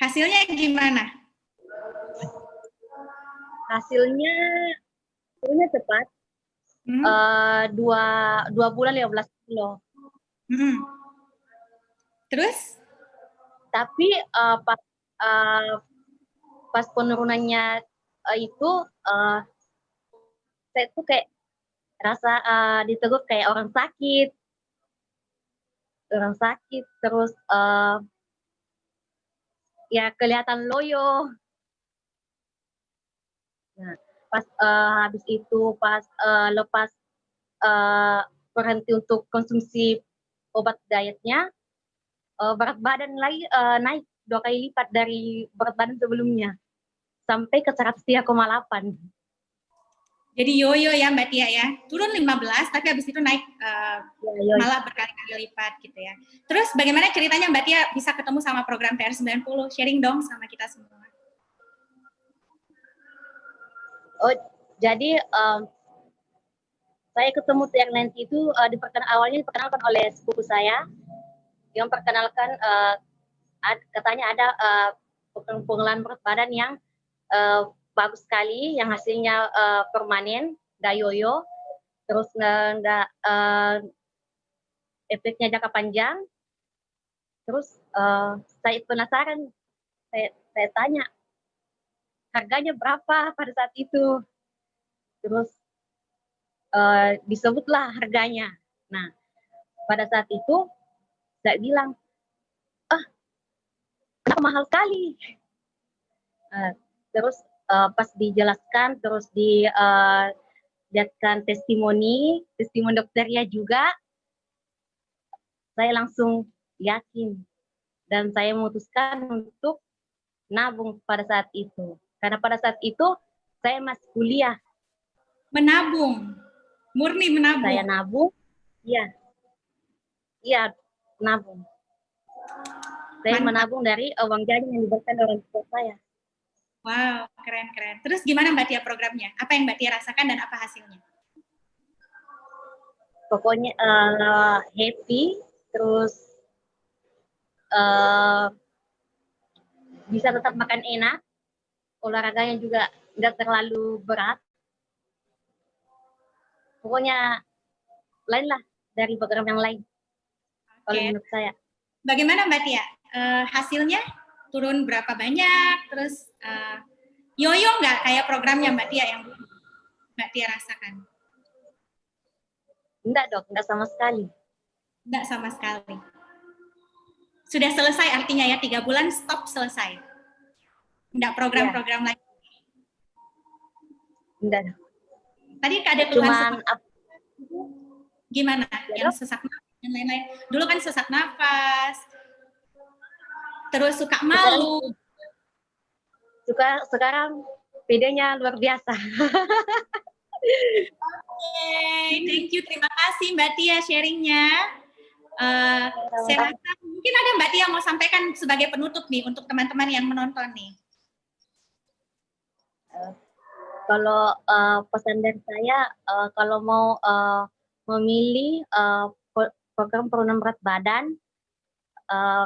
Hasilnya gimana? Hasilnya cepat. 2 bulan 15 kilo. Terus? Tapi pas penurunannya itu saya tuh kayak rasa ditegur kayak orang sakit terus ya kelihatan loyo. Nah, pas habis itu lepas berhenti untuk konsumsi obat dietnya, berat badan lagi naik 2 kali lipat dari berat badan sebelumnya sampai ke 103,8. Jadi yoyo ya Mbak Tia ya, turun 15 tapi habis itu naik malah berkali-kali lipat gitu ya. Terus bagaimana ceritanya Mbak Tia bisa ketemu sama program PR90? Sharing dong sama kita semua. Oh, jadi saya ketemu PR90 itu awalnya diperkenalkan oleh sepupu saya yang perkenalkan katanya ada pengelolaan berat badan yang bagus sekali, yang hasilnya permanen, nggak yoyo, terus nggak efeknya jangka panjang. Terus saya penasaran, saya tanya harganya berapa pada saat itu. Terus disebutlah harganya. Nah, pada saat itu saya bilang, kenapa mahal sekali? Terus pas dijelaskan, terus dilihatkan testimoni dokternya juga, saya langsung yakin. Dan saya memutuskan untuk nabung pada saat itu. Karena pada saat itu saya masih kuliah. Menabung, murni menabung. Saya nabung, iya, nabung. Saya menabung dari uang jajan yang diberikan orang tua saya. Wow, keren. Terus gimana Mbak Tia programnya? Apa yang Mbak Tia rasakan dan apa hasilnya? Pokoknya happy, terus bisa tetap makan enak, olahraganya juga nggak terlalu berat. Pokoknya lain lah dari program yang lain. Kalau menurut saya. Bagaimana Mbak Tia? Hasilnya turun berapa banyak? Terus yoyo nggak kayak programnya Mbak Tia yang Mbak Tia rasakan? Enggak dok, enggak sama sekali. Enggak sama sekali. Sudah selesai artinya ya, 3 bulan stop selesai. Enggak program-program lain. Enggak. Tadi ada keluhan gimana? Ya, yang sesak nafas dan lain-lain. Dulu kan sesak nafas, terus suka malu. Sekarang bedanya luar biasa. Thank you, terima kasih Mbak Tia sharingnya. Saya rasa mungkin ada Mbak Tia mau sampaikan sebagai penutup nih untuk teman-teman yang menonton nih. Kalau pesan dari saya, kalau mau memilih program penurunan berat badan,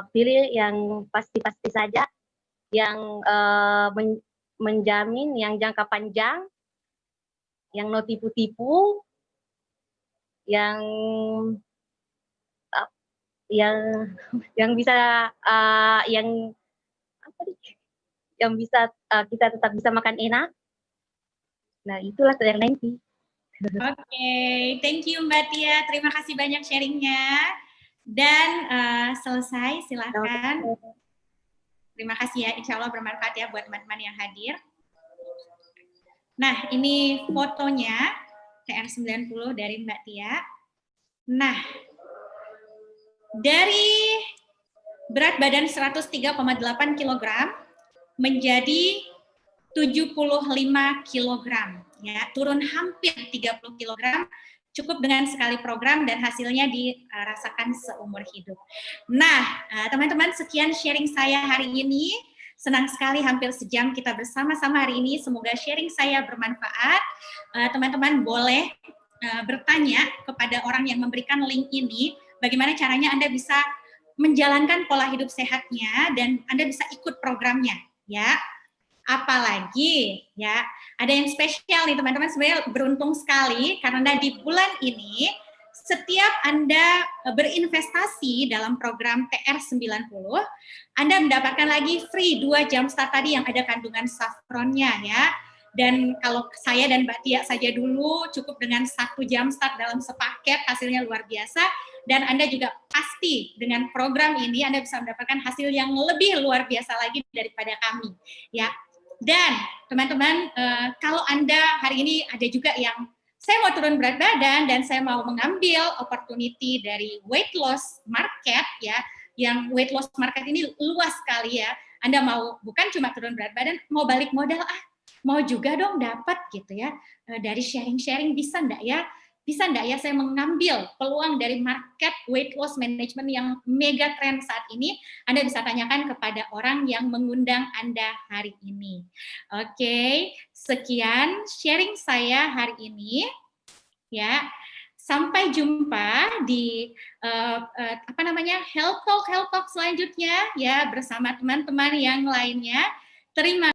pilih yang pasti-pasti saja, yang menjamin, yang jangka panjang, yang no tipu-tipu, yang bisa yang bisa kita tetap bisa makan enak. Nah, itulah nanti. Oke, thank you Mbak Tia. Terima kasih banyak sharingnya. Dan selesai, silakan. Terima kasih ya, insya Allah bermanfaat ya buat teman-teman yang hadir. Nah, ini fotonya TR90 dari Mbak Tia. Nah, dari berat badan 103,8 kg menjadi 75 kg, ya, turun hampir 30 kg, cukup dengan sekali program dan hasilnya dirasakan seumur hidup. Nah, teman-teman, sekian sharing saya hari ini. Senang sekali hampir sejam kita bersama-sama hari ini. Semoga sharing saya bermanfaat. Teman-teman boleh bertanya kepada orang yang memberikan link ini, bagaimana caranya Anda bisa menjalankan pola hidup sehatnya dan Anda bisa ikut programnya, ya. Apalagi ya, ada yang spesial nih teman-teman, sebenarnya beruntung sekali karena di bulan ini setiap Anda berinvestasi dalam program TR90, Anda mendapatkan lagi free 2 jam start tadi yang ada kandungan saffronnya ya. Dan kalau saya dan Mbak Tia saja dulu cukup dengan 1 jam start dalam sepaket, hasilnya luar biasa. Dan Anda juga pasti dengan program ini Anda bisa mendapatkan hasil yang lebih luar biasa lagi daripada kami. Ya. Dan teman-teman, kalau Anda hari ini ada juga yang saya mau turun berat badan dan saya mau mengambil opportunity dari weight loss market ya, yang weight loss market ini luas sekali ya. Anda mau bukan cuma turun berat badan, mau balik modal, mau juga dong dapat gitu ya. Dari sharing-sharing bisa enggak ya? Bisa enggak ya saya mengambil peluang dari market weight loss management yang mega trend saat ini? Anda bisa tanyakan kepada orang yang mengundang Anda hari ini. Oke, sekian sharing saya hari ini. Ya, sampai jumpa di Health Talk selanjutnya ya bersama teman-teman yang lainnya. Terima